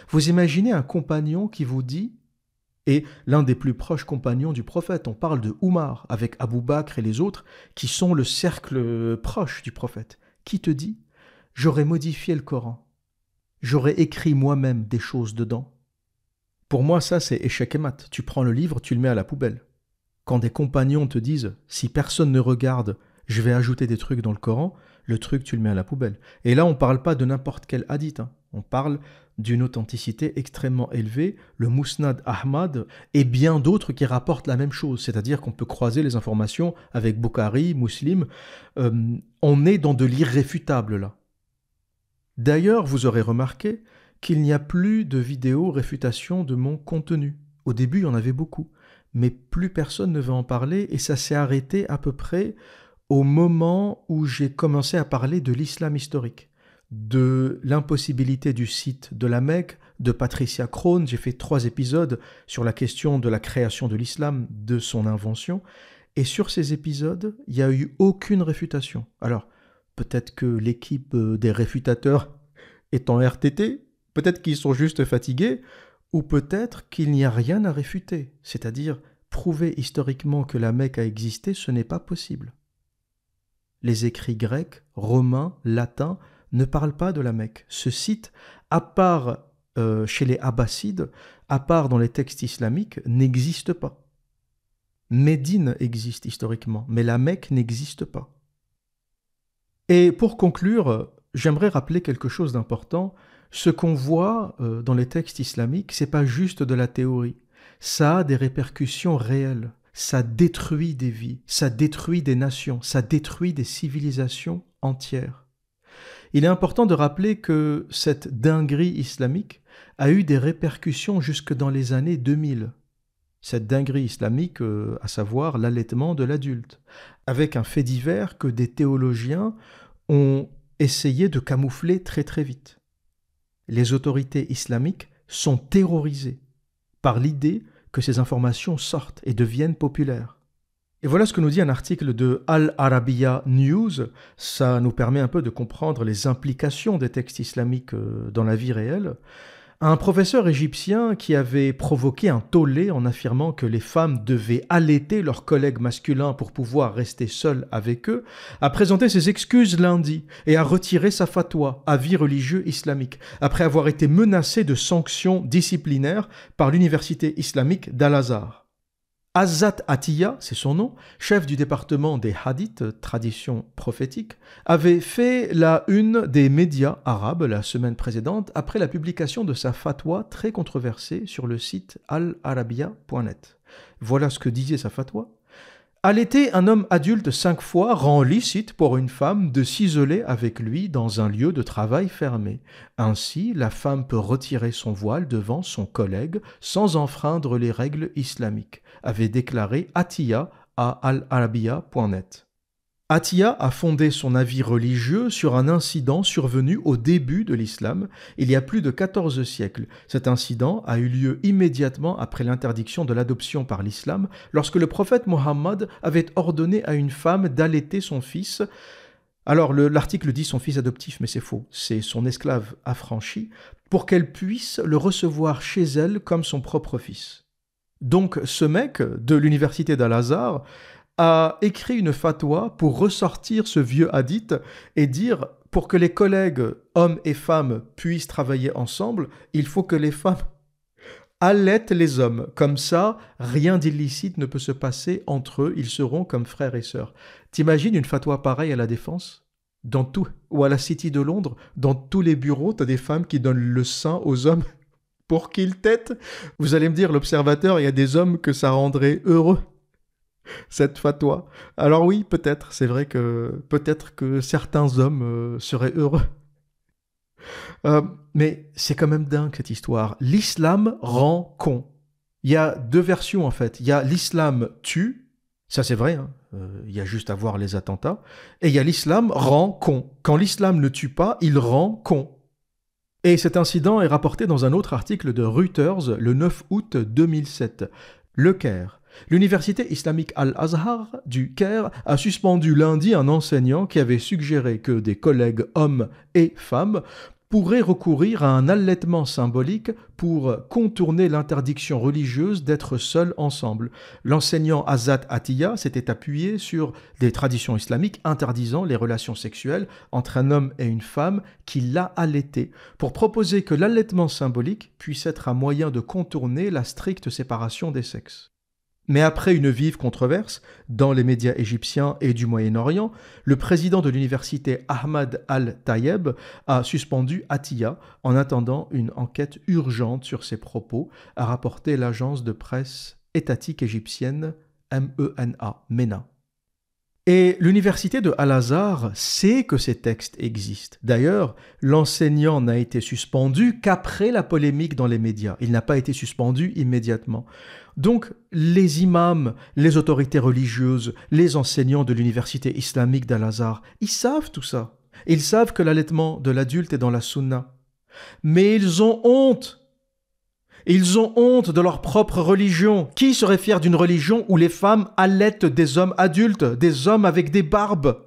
Vous imaginez un compagnon qui vous dit, et l'un des plus proches compagnons du prophète, on parle de Umar avec Abu Bakr et les autres qui sont le cercle proche du prophète, qui te dit « J'aurais modifié le Coran, j'aurais écrit moi-même des choses dedans. » Pour moi, ça c'est échec et mat. Tu prends le livre, tu le mets à la poubelle. Quand des compagnons te disent « si personne ne regarde, je vais ajouter des trucs dans le Coran », le truc tu le mets à la poubelle. Et là on ne parle pas de n'importe quel hadith, on parle d'une authenticité extrêmement élevée, le Musnad Ahmad et bien d'autres qui rapportent la même chose, c'est-à-dire qu'on peut croiser les informations avec Bukhari, Muslim, on est dans de l'irréfutable là. D'ailleurs, vous aurez remarqué qu'il n'y a plus de vidéos réfutation de mon contenu. Au début, il y en avait beaucoup. Mais plus personne ne veut en parler et ça s'est arrêté à peu près au moment où j'ai commencé à parler de l'islam historique, de l'impossibilité du site de la Mecque, de Patricia Crone. J'ai fait 3 épisodes sur la question de la création de l'islam, de son invention. Et sur ces épisodes, il n'y a eu aucune réfutation. Alors, peut-être que l'équipe des réfutateurs est en RTT, peut-être qu'ils sont juste fatigués, ou peut-être qu'il n'y a rien à réfuter, c'est-à-dire prouver historiquement que la Mecque a existé, ce n'est pas possible. Les écrits grecs, romains, latins ne parlent pas de la Mecque. Ce site, à part chez les Abbassides, à part dans les textes islamiques, n'existe pas. Médine existe historiquement, mais la Mecque n'existe pas. Et pour conclure, j'aimerais rappeler quelque chose d'important. Ce qu'on voit dans les textes islamiques, c'est pas juste de la théorie. Ça a des répercussions réelles. Ça détruit des vies, ça détruit des nations, ça détruit des civilisations entières. Il est important de rappeler que cette dinguerie islamique a eu des répercussions jusque dans les années 2000. Cette dinguerie islamique, à savoir l'allaitement de l'adulte, avec un fait divers que des théologiens ont essayé de camoufler très très vite. Les autorités islamiques sont terrorisées par l'idée que ces informations sortent et deviennent populaires. Et voilà ce que nous dit un article de Al Arabiya News. Ça nous permet un peu de comprendre les implications des textes islamiques dans la vie réelle. Un professeur égyptien qui avait provoqué un tollé en affirmant que les femmes devaient allaiter leurs collègues masculins pour pouvoir rester seuls avec eux, a présenté ses excuses lundi et a retiré sa fatwa, avis religieux islamique, après avoir été menacé de sanctions disciplinaires par l'université islamique d'Al-Azhar. Azzat Atiyah, c'est son nom, chef du département des hadiths, tradition prophétique, avait fait la une des médias arabes la semaine précédente après la publication de sa fatwa très controversée sur le site al-arabiya.net. Voilà ce que disait sa fatwa. Allaiter un homme adulte 5 fois rend licite pour une femme de s'isoler avec lui dans un lieu de travail fermé. Ainsi, la femme peut retirer son voile devant son collègue sans enfreindre les règles islamiques, avait déclaré Atiya à al-Arabiya.net. Atiya a fondé son avis religieux sur un incident survenu au début de l'islam, il y a plus de 14 siècles. Cet incident a eu lieu immédiatement après l'interdiction de l'adoption par l'islam, lorsque le prophète Mohammed avait ordonné à une femme d'allaiter son fils. Alors l'article dit son fils adoptif, mais c'est faux, c'est son esclave affranchi, pour qu'elle puisse le recevoir chez elle comme son propre fils. Donc ce mec de l'université d'Al-Azhar a écrit une fatwa pour ressortir ce vieux hadith et dire pour que les collègues, hommes et femmes, puissent travailler ensemble, il faut que les femmes allaitent les hommes. Comme ça, rien d'illicite ne peut se passer entre eux, ils seront comme frères et sœurs. T'imagines une fatwa pareille à la Défense ? Ou à la City de Londres, dans tous les bureaux, t'as des femmes qui donnent le sein aux hommes pour qu'ils têtent. Vous allez me dire, l'observateur, il y a des hommes que ça rendrait heureux. Cette fatwa. Alors oui, peut-être, c'est vrai que peut-être que certains hommes seraient heureux. Mais c'est quand même dingue cette histoire. L'islam rend con. Il y a 2 versions en fait. Il y a l'islam tue, ça c'est vrai, hein. Il y a juste à voir les attentats. Et il y a l'islam rend con. Quand l'islam ne tue pas, il rend con. Et cet incident est rapporté dans un autre article de Reuters le 9 août 2007. Le Caire. L'université islamique Al-Azhar du Caire a suspendu lundi un enseignant qui avait suggéré que des collègues hommes et femmes pourraient recourir à un allaitement symbolique pour contourner l'interdiction religieuse d'être seuls ensemble. L'enseignant Azat Atiya s'était appuyé sur des traditions islamiques interdisant les relations sexuelles entre un homme et une femme qui l'a allaité, pour proposer que l'allaitement symbolique puisse être un moyen de contourner la stricte séparation des sexes. Mais après une vive controverse dans les médias égyptiens et du Moyen-Orient, le président de l'université Ahmad Al-Tayeb a suspendu Atiya en attendant une enquête urgente sur ses propos, a rapporté l'agence de presse étatique égyptienne MENA. Et l'université de Al-Azhar sait que ces textes existent. D'ailleurs, l'enseignant n'a été suspendu qu'après la polémique dans les médias. Il n'a pas été suspendu immédiatement. Donc, les imams, les autorités religieuses, les enseignants de l'université islamique d'Al-Azhar, ils savent tout ça. Ils savent que l'allaitement de l'adulte est dans la sunna. Mais ils ont honte. Ils ont honte de leur propre religion. Qui serait fier d'une religion où les femmes allaitent des hommes adultes, des hommes avec des barbes ?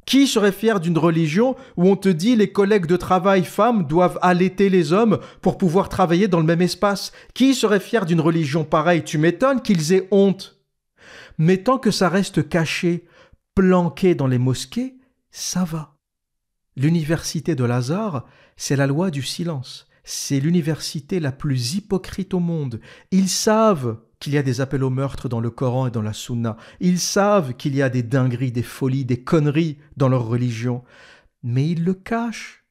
Qui serait fier d'une religion où on te dit les collègues de travail femmes doivent allaiter les hommes pour pouvoir travailler dans le même espace ? Qui serait fier d'une religion pareille ? Tu m'étonnes qu'ils aient honte. Mais tant que ça reste caché, planqué dans les mosquées, ça va. L'université de Al-Azhar, c'est la loi du silence. C'est l'université la plus hypocrite au monde. Ils savent qu'il y a des appels au meurtre dans le Coran et dans la Sunna. Ils savent qu'il y a des dingueries, des folies, des conneries dans leur religion. Mais ils le cachent.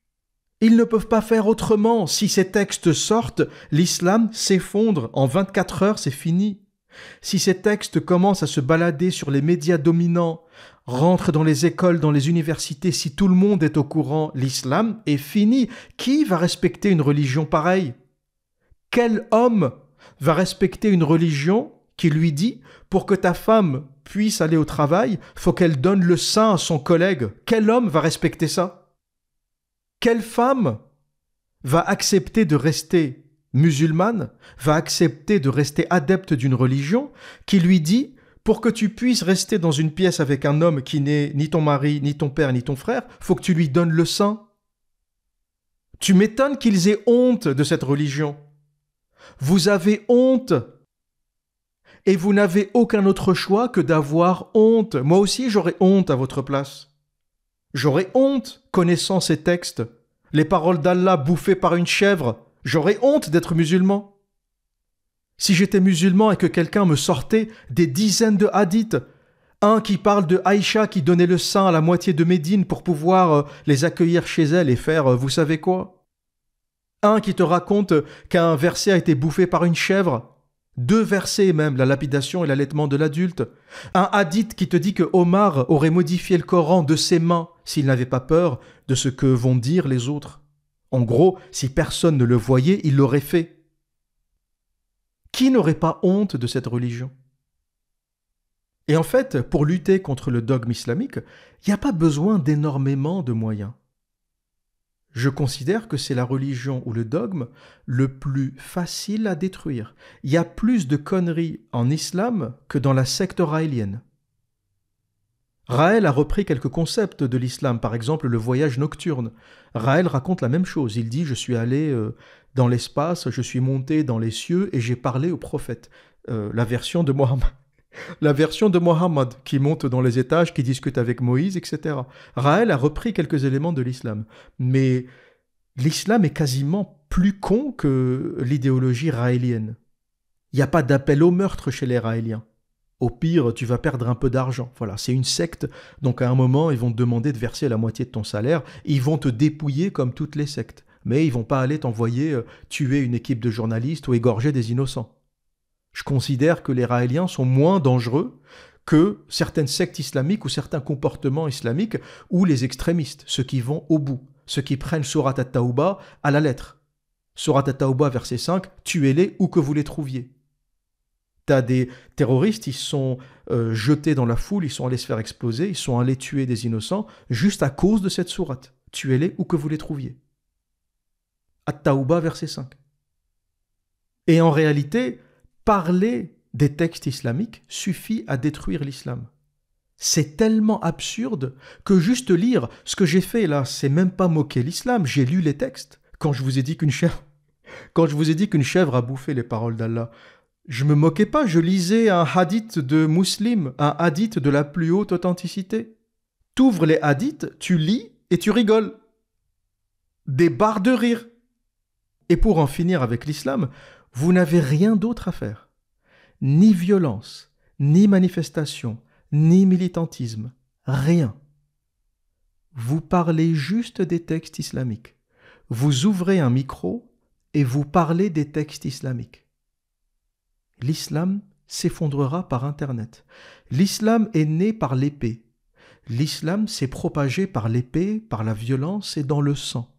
Ils ne peuvent pas faire autrement. Si ces textes sortent, l'islam s'effondre. En 24 heures, c'est fini. Si ces textes commencent à se balader sur les médias dominants, rentrent dans les écoles, dans les universités, si tout le monde est au courant, l'islam est fini. Qui va respecter une religion pareille ? Quel homme va respecter une religion qui lui dit « pour que ta femme puisse aller au travail, faut qu'elle donne le sein à son collègue ». Quel homme va respecter ça ? Quelle femme va accepter de rester musulmane, va accepter de rester adepte d'une religion qui lui dit pour que tu puisses rester dans une pièce avec un homme qui n'est ni ton mari, ni ton père, ni ton frère, faut que tu lui donnes le sein. Tu m'étonnes qu'ils aient honte de cette religion. Vous avez honte. Et vous n'avez aucun autre choix que d'avoir honte. Moi aussi, j'aurais honte à votre place. J'aurais honte, connaissant ces textes. Les paroles d'Allah bouffées par une chèvre. J'aurais honte d'être musulman. Si j'étais musulman et que quelqu'un me sortait des dizaines de hadiths, un qui parle de Aïcha qui donnait le sein à la moitié de Médine pour pouvoir les accueillir chez elle et faire vous savez quoi ? Un qui te raconte qu'un verset a été bouffé par une chèvre. 2 versets même, la lapidation et l'allaitement de l'adulte. Un hadith qui te dit que Omar aurait modifié le Coran de ses mains s'il n'avait pas peur de ce que vont dire les autres. En gros, si personne ne le voyait, il l'aurait fait. Qui n'aurait pas honte de cette religion? Et en fait, pour lutter contre le dogme islamique, il n'y a pas besoin d'énormément de moyens. Je considère que c'est la religion ou le dogme le plus facile à détruire. Il y a plus de conneries en islam que dans la secte raélienne. Raël a repris quelques concepts de l'islam, par exemple le voyage nocturne. Raël raconte la même chose. Il dit « Je suis allé dans l'espace, je suis monté dans les cieux et j'ai parlé au prophète. » La version de Mohammed. La version de Mohammed qui monte dans les étages, qui discute avec Moïse, etc. Raël a repris quelques éléments de l'islam. Mais l'islam est quasiment plus con que l'idéologie raélienne. Il n'y a pas d'appel au meurtre chez les raéliens. Au pire, tu vas perdre un peu d'argent. Voilà, c'est une secte, donc à un moment, ils vont te demander de verser la moitié de ton salaire. Ils vont te dépouiller comme toutes les sectes. Mais ils ne vont pas aller t'envoyer tuer une équipe de journalistes ou égorger des innocents. Je considère que les raéliens sont moins dangereux que certaines sectes islamiques ou certains comportements islamiques ou les extrémistes, ceux qui vont au bout, ceux qui prennent Surat at-Tawbah à la lettre. Surat at-Tawbah, verset 5, « Tuez-les où que vous les trouviez ». T'as des terroristes, ils sont jetés dans la foule, ils sont allés se faire exploser, ils sont allés tuer des innocents juste à cause de cette sourate. Tuez-les où que vous les trouviez. At-Tawbah, verset 5. Et en réalité, parler des textes islamiques suffit à détruire l'islam. C'est tellement absurde que juste lire ce que j'ai fait là, c'est même pas moquer l'islam. J'ai lu les textes. Quand je vous ai dit qu'une chèvre a bouffé les paroles d'Allah, je me moquais pas, je lisais un hadith de Muslim, un hadith de la plus haute authenticité. T'ouvres les hadiths, tu lis et tu rigoles. Des barres de rire. Et pour en finir avec l'islam, vous n'avez rien d'autre à faire. Ni violence, ni manifestation, ni militantisme. Rien. Vous parlez juste des textes islamiques. Vous ouvrez un micro et vous parlez des textes islamiques. L'islam s'effondrera par Internet. L'islam est né par l'épée. L'islam s'est propagé par l'épée, par la violence et dans le sang.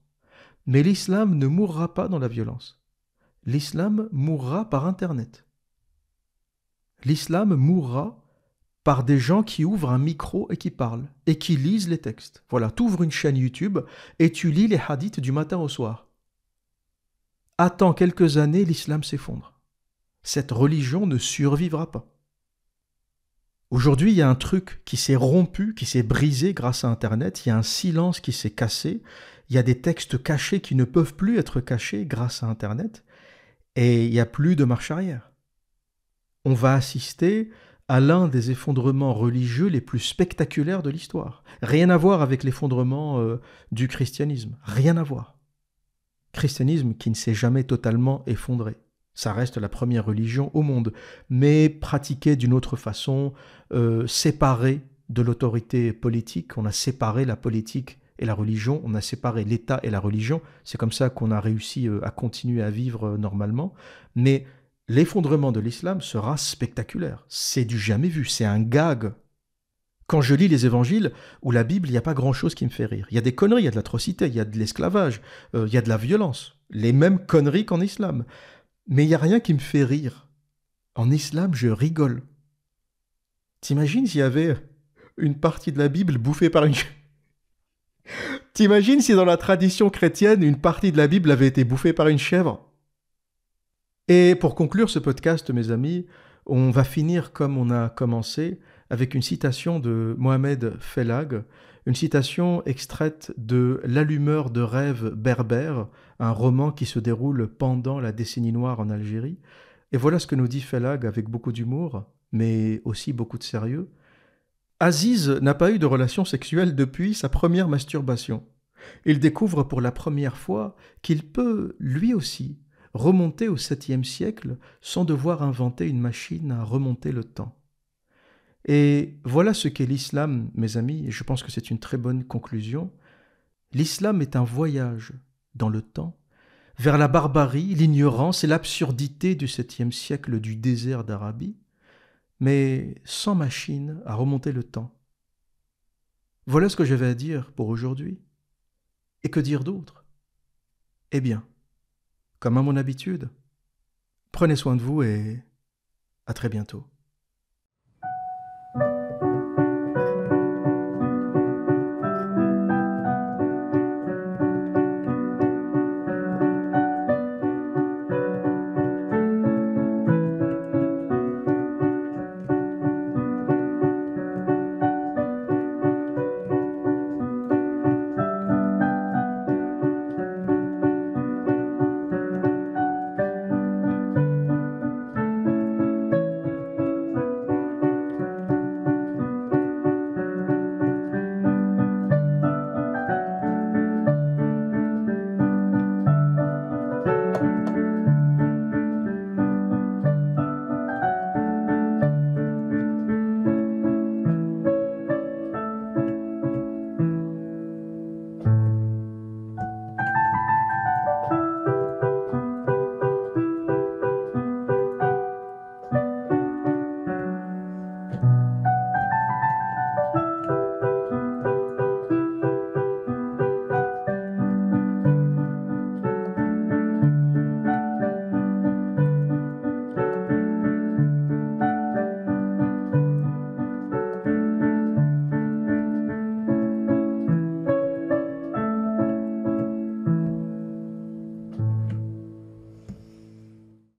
Mais l'islam ne mourra pas dans la violence. L'islam mourra par Internet. L'islam mourra par des gens qui ouvrent un micro et qui parlent, et qui lisent les textes. Voilà, tu ouvres une chaîne YouTube et tu lis les hadiths du matin au soir. Attends quelques années, l'islam s'effondre. Cette religion ne survivra pas. Aujourd'hui, il y a un truc qui s'est rompu, qui s'est brisé grâce à Internet, il y a un silence qui s'est cassé, il y a des textes cachés qui ne peuvent plus être cachés grâce à Internet, et il n'y a plus de marche arrière. On va assister à l'un des effondrements religieux les plus spectaculaires de l'histoire. Rien à voir avec l'effondrement du christianisme, rien à voir. Christianisme qui ne s'est jamais totalement effondré. Ça reste la première religion au monde, mais pratiquée d'une autre façon, séparée de l'autorité politique. On a séparé la politique et la religion, on a séparé l'État et la religion. C'est comme ça qu'on a réussi à continuer à vivre normalement. Mais l'effondrement de l'islam sera spectaculaire. C'est du jamais vu, c'est un gag. Quand je lis les évangiles ou la Bible, il n'y a pas grand-chose qui me fait rire. Il y a des conneries, il y a de l'atrocité, il y a de l'esclavage, il y a de la violence. Les mêmes conneries qu'en islam. Mais il n'y a rien qui me fait rire. En islam, je rigole. T'imagines s'il y avait une partie de la Bible bouffée par une... T'imagines si dans la tradition chrétienne, une partie de la Bible avait été bouffée par une chèvre? Et pour conclure ce podcast, mes amis, on va finir comme on a commencé, avec une citation de Mohamed Fellag, une citation extraite de L'allumeur de rêves berbère, un roman qui se déroule pendant la décennie noire en Algérie. Et voilà ce que nous dit Fellag avec beaucoup d'humour, mais aussi beaucoup de sérieux. Aziz n'a pas eu de relation sexuelle depuis sa première masturbation. Il découvre pour la première fois qu'il peut, lui aussi, remonter au 7e siècle sans devoir inventer une machine à remonter le temps. Et voilà ce qu'est l'islam, mes amis, et je pense que c'est une très bonne conclusion. L'islam est un voyage dans le temps vers la barbarie, l'ignorance et l'absurdité du 7e siècle du désert d'Arabie, mais sans machine à remonter le temps. Voilà ce que j'avais à dire pour aujourd'hui. Et que dire d'autre? Eh bien, comme à mon habitude, prenez soin de vous et à très bientôt.